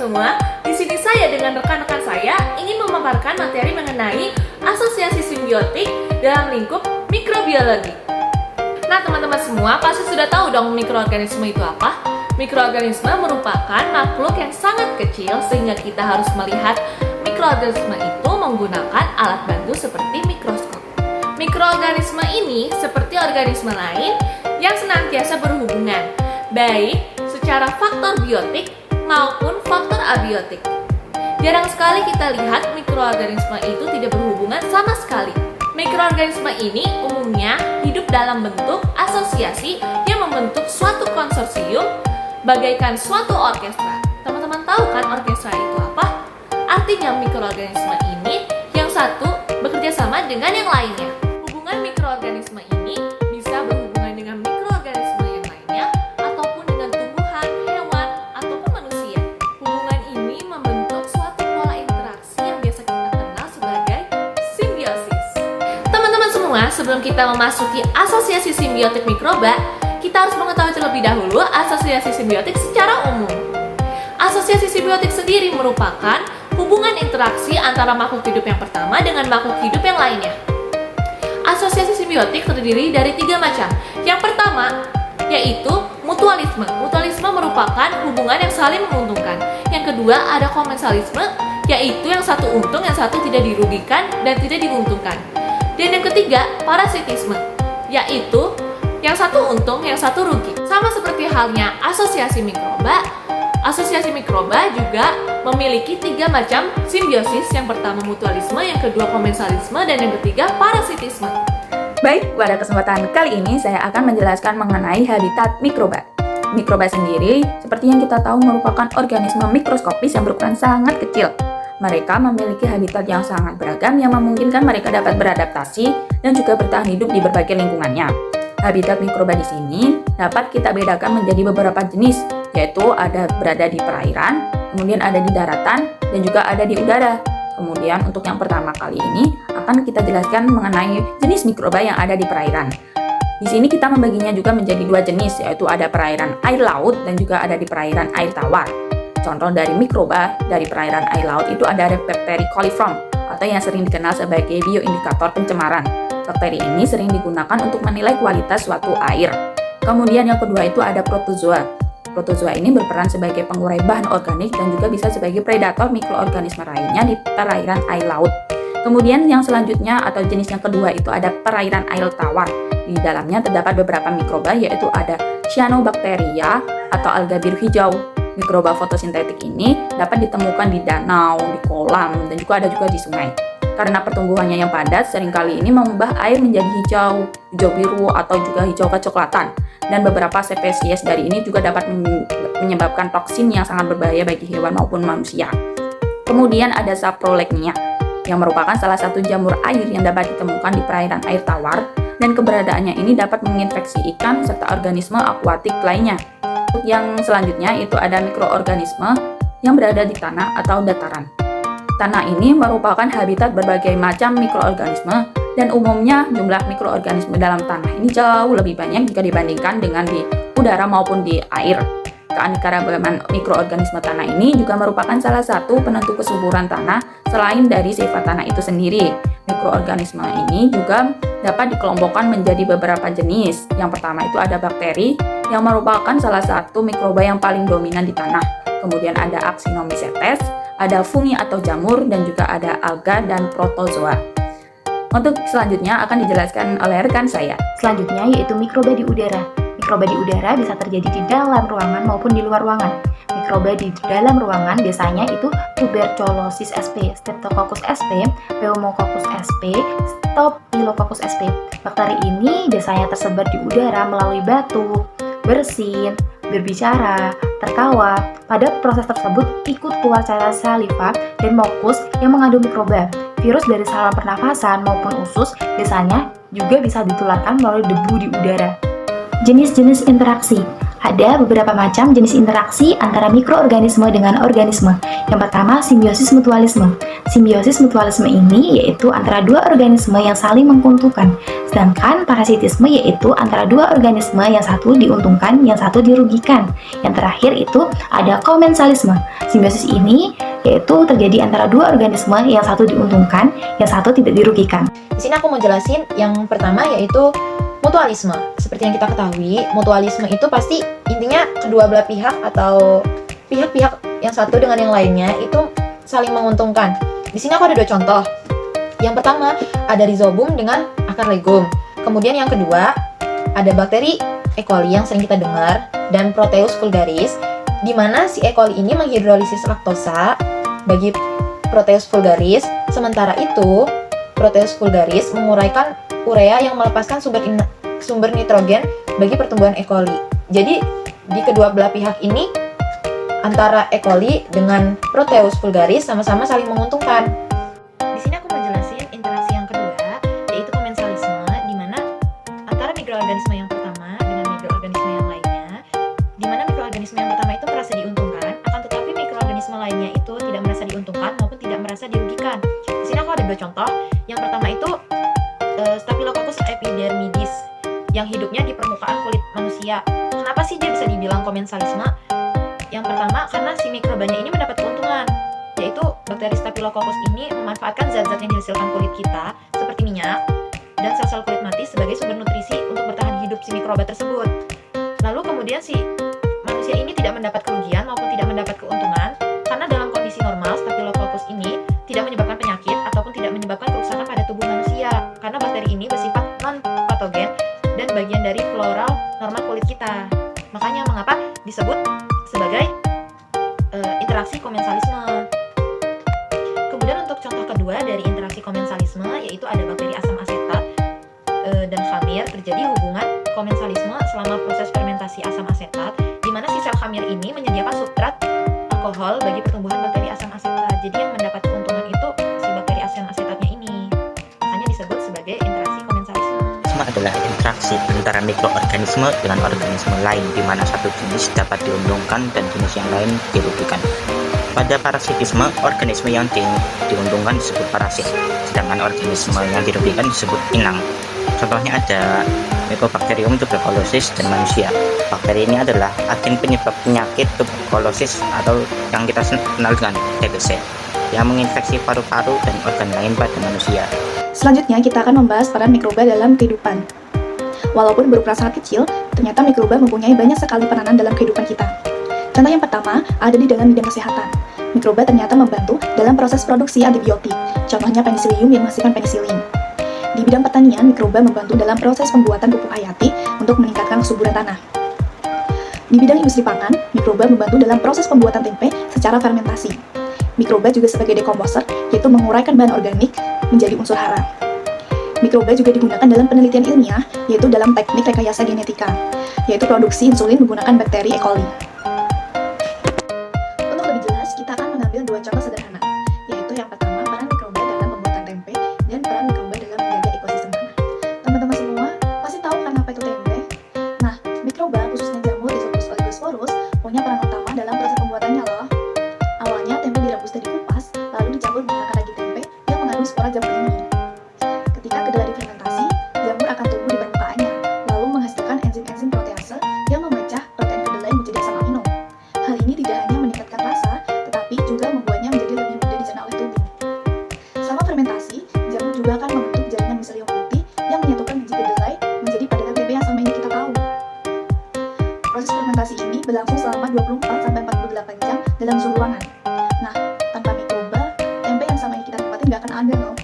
semua, di sini saya dengan rekan-rekan saya ingin memaparkan materi mengenai asosiasi simbiotik dalam lingkup mikrobiologi. Nah teman-teman semua pasti sudah tahu dong mikroorganisme itu apa? Mikroorganisme merupakan makhluk yang sangat kecil sehingga kita harus melihat mikroorganisme itu menggunakan alat bantu seperti mikroskop. Mikroorganisme ini seperti organisme lain yang senantiasa berhubungan, baik secara faktor biotik maupun faktor abiotik. Jarang sekali kita lihat mikroorganisme itu tidak berhubungan sama sekali. Mikroorganisme ini umumnya hidup dalam bentuk asosiasi yang membentuk suatu konsorsium bagaikan suatu orkestra. Teman-teman tahu kan orkestra itu apa? Artinya mikroorganisme ini yang satu bekerja sama dengan yang lainnya. Hubungan mikroorganisme ini bisa berhubungan dengan mikroorganisme yang lainnya ataupun dengan tumbuhan, hewan, ataupun manusia. Hubungan ini membentuk suatu pola interaksi yang biasa kita kenal sebagai simbiosis. Teman-teman semua, sebelum kita memasuki asosiasi simbiotik mikroba, kita harus mengetahui terlebih dahulu asosiasi simbiotik secara umum. Asosiasi simbiotik sendiri merupakan hubungan interaksi antara makhluk hidup yang pertama dengan makhluk hidup yang lainnya. Asosiasi simbiotik terdiri dari 3 macam. Yang pertama yaitu mutualisme. Mutualisme merupakan hubungan yang saling menguntungkan. Yang kedua ada komensalisme, yaitu yang satu untung, yang satu tidak dirugikan dan tidak diuntungkan. Dan yang ketiga parasitisme, yaitu yang satu untung, yang satu rugi. Sama seperti halnya asosiasi mikroba juga memiliki 3 macam simbiosis. Yang pertama mutualisme, yang kedua komensalisme, dan yang ketiga parasitisme. Baik, pada kesempatan kali ini saya akan menjelaskan mengenai habitat mikroba. Mikroba sendiri, seperti yang kita tahu, merupakan organisme mikroskopis yang berukuran sangat kecil. Mereka memiliki habitat yang sangat beragam yang memungkinkan mereka dapat beradaptasi dan juga bertahan hidup di berbagai lingkungannya. Habitat mikroba di sini dapat kita bedakan menjadi beberapa jenis, yaitu ada berada di perairan, kemudian ada di daratan, dan juga ada di udara. Kemudian untuk yang pertama kali ini akan kita jelaskan mengenai jenis mikroba yang ada di perairan. Di sini kita membaginya juga menjadi 2 jenis, yaitu ada perairan air laut dan juga ada di perairan air tawar. Contoh dari mikroba dari perairan air laut itu ada bakteri coliform atau yang sering dikenal sebagai bioindikator pencemaran. Bakteri ini sering digunakan untuk menilai kualitas suatu air. Kemudian yang kedua itu ada protozoa. Protozoa ini berperan sebagai pengurai bahan organik dan juga bisa sebagai predator mikroorganisme lainnya di perairan air laut. Kemudian yang selanjutnya atau jenis yang kedua itu ada perairan air tawar. Di dalamnya terdapat beberapa mikroba, yaitu ada cyanobacteria atau alga biru hijau. Mikroba fotosintetik ini dapat ditemukan di danau, di kolam, dan juga ada juga di sungai. Karena pertumbuhannya yang padat, seringkali ini mengubah air menjadi hijau biru atau juga hijau kecoklatan. Dan beberapa spesies dari ini juga dapat menyebabkan toksin yang sangat berbahaya bagi hewan maupun manusia. Kemudian ada saprolegnia, yang merupakan salah satu jamur air yang dapat ditemukan di perairan air tawar, dan keberadaannya ini dapat menginfeksi ikan serta organisme akuatik lainnya. Yang selanjutnya itu ada mikroorganisme yang berada di tanah atau dataran. Tanah ini merupakan habitat berbagai macam mikroorganisme dan umumnya jumlah mikroorganisme dalam tanah ini jauh lebih banyak jika dibandingkan dengan di udara maupun di air. Keanekaragaman mikroorganisme tanah ini juga merupakan salah satu penentu kesuburan tanah selain dari sifat tanah itu sendiri. Mikroorganisme ini juga dapat dikelompokkan menjadi beberapa jenis. Yang pertama itu ada bakteri yang merupakan salah satu mikroba yang paling dominan di tanah. Kemudian ada Actinomycetes, ada fungi atau jamur, dan juga ada alga dan protozoa. Untuk selanjutnya akan dijelaskan oleh rekan saya. Selanjutnya yaitu mikroba di udara. Mikroba di udara bisa terjadi di dalam ruangan maupun di luar ruangan. Mikroba di dalam ruangan biasanya itu Tuberculosis sp, Streptococcus sp, Pneumococcus sp, Staphylococcus sp. Bakteri ini biasanya tersebar di udara melalui batuk, bersin, berbicara, tertawa. Pada proses tersebut ikut keluar cairan saliva dan mukus yang mengandung mikroba. Virus dari saluran pernafasan maupun usus biasanya juga bisa ditularkan melalui debu di udara. Jenis-jenis interaksi. Ada beberapa macam jenis interaksi antara mikroorganisme dengan organisme. Yang pertama, simbiosis mutualisme. Simbiosis mutualisme ini yaitu antara dua organisme yang saling menguntungkan. Sedangkan parasitisme yaitu antara dua organisme yang satu diuntungkan, yang satu dirugikan. Yang terakhir itu ada komensalisme. Simbiosis ini yaitu terjadi antara dua organisme yang satu diuntungkan, yang satu tidak dirugikan. Di sini aku mau jelasin yang pertama yaitu mutualisme. Seperti yang kita ketahui, mutualisme itu pasti intinya kedua belah pihak atau pihak-pihak yang satu dengan yang lainnya itu saling menguntungkan. Di sini aku ada dua contoh. Yang pertama ada rhizobum dengan akar legum. Kemudian yang kedua ada bakteri E. coli yang sering kita dengar dan Proteus vulgaris, di mana si E. coli ini menghidrolisis laktosa bagi Proteus vulgaris. Sementara itu Proteus vulgaris menguraikan urea yang melepaskan sumber nitrogen bagi pertumbuhan E. coli. Jadi di kedua belah pihak ini antara E. coli dengan Proteus vulgaris sama-sama saling menguntungkan. Di sini aku menjelasin interaksi yang kedua yaitu komensalisme, di mana antara mikroorganisme yang pertama dengan mikroorganisme yang lainnya, di mana mikroorganisme yang pertama itu merasa diuntungkan, akan tetapi mikroorganisme lainnya itu tidak merasa diuntungkan maupun tidak merasa dirugikan. Di sini aku ada dua contoh. Yang pertama itu Staphylococcus epidermidis yang hidupnya di permukaan kulit manusia. Kenapa sih dia bisa dibilang komensalisme? Yang pertama karena si mikrobanya ini mendapat keuntungan, yaitu bakteri Staphylococcus ini memanfaatkan zat-zat yang dihasilkan kulit kita seperti minyak dan sel-sel kulit mati sebagai sumber nutrisi untuk bertahan hidup si mikroba tersebut. Lalu kemudian si manusia ini tidak mendapat kerugian maupun tidak mendapat keuntungan karena dalam kondisi normal Staphylococcus ini tidak menyebabkan penyakit ataupun tidak menyebabkan kerusakan pada tubuh manusia karena bakteri ini bersifat non-patogen dan bagian dari floral normal kulit kita. Makanya mengapa disebut sebagai interaksi komensalisme. Kemudian untuk contoh kedua dari interaksi komensalisme yaitu ada bakteri asam asetat dan khamir. Terjadi hubungan komensalisme selama proses fermentasi asam asetat, di mana si sel khamir ini menyediakan substrat alkohol bagi pertumbuhan bakteri asam asetat. Jadi yang mendapat keuntungan itu si bakteri asam asetatnya ini. Makanya disebut sebagai interaksi komensalisme. Adalah interaksi antara mikroorganisme dengan organisme lain, di mana satu jenis dapat diuntungkan dan jenis yang lain dirugikan. Pada parasitisme, organisme yang diuntungkan disebut parasit, sedangkan organisme yang dirugikan disebut inang. Contohnya ada Mycobacterium tuberculosis dan manusia. Bakteri ini adalah agen penyebab penyakit tuberkulosis atau yang kita kenal dengan TBC, yang menginfeksi paru-paru dan organ lain pada manusia. Selanjutnya kita akan membahas peran mikroba dalam kehidupan. Walaupun berukuran sangat kecil, ternyata mikroba mempunyai banyak sekali peranan dalam kehidupan kita. Contoh yang pertama ada di dalam bidang kesehatan. Mikroba ternyata membantu dalam proses produksi antibiotik. Contohnya penisilium yang menghasilkan penisilin. Di bidang pertanian, mikroba membantu dalam proses pembuatan pupuk hayati untuk meningkatkan kesuburan tanah. Di bidang industri pangan, mikroba membantu dalam proses pembuatan tempe secara fermentasi. Mikroba juga sebagai dekomposer, yaitu menguraikan bahan organik menjadi unsur hara. Mikroba juga digunakan dalam penelitian ilmiah, yaitu dalam teknik rekayasa genetika, yaitu produksi insulin menggunakan bakteri E. coli. Untuk lebih jelas, kita akan mengambil dua contoh sederhana, yaitu yang pertama peran mikroba dalam pembuatan tempe dan peran mikroba dalam menjaga ekosistem tanah. Teman-teman semua pasti tahu kan apa itu tempe? Nah, mikroba khususnya jamur Rhizopus oligosporus punya peran utama dalam proses pembuatannya loh. Awalnya tempe direbus dan dikupas, lalu dicampur menggunakan ragi tempe yang mengandung spora jamur ini. Ketika kedelai difermentasi, jamur akan tumbuh di permukaannya, lalu menghasilkan enzim-enzim protease yang memecah protein kedelai menjadi asam amino. Hal ini tidak hanya meningkatkan rasa, tetapi juga membuatnya menjadi lebih mudah dicerna oleh tubuh. Selama fermentasi, jamur juga akan membentuk jaringan miselium putih yang menyatukan biji kedelai menjadi padanan tempe yang selama ini kita tahu. Proses fermentasi ini berlangsung selama 24-48 jam dalam suhu ruangan. Nah, tanpa mikroba, tempe yang selama ini kita nikmatin nggak akan ada loh.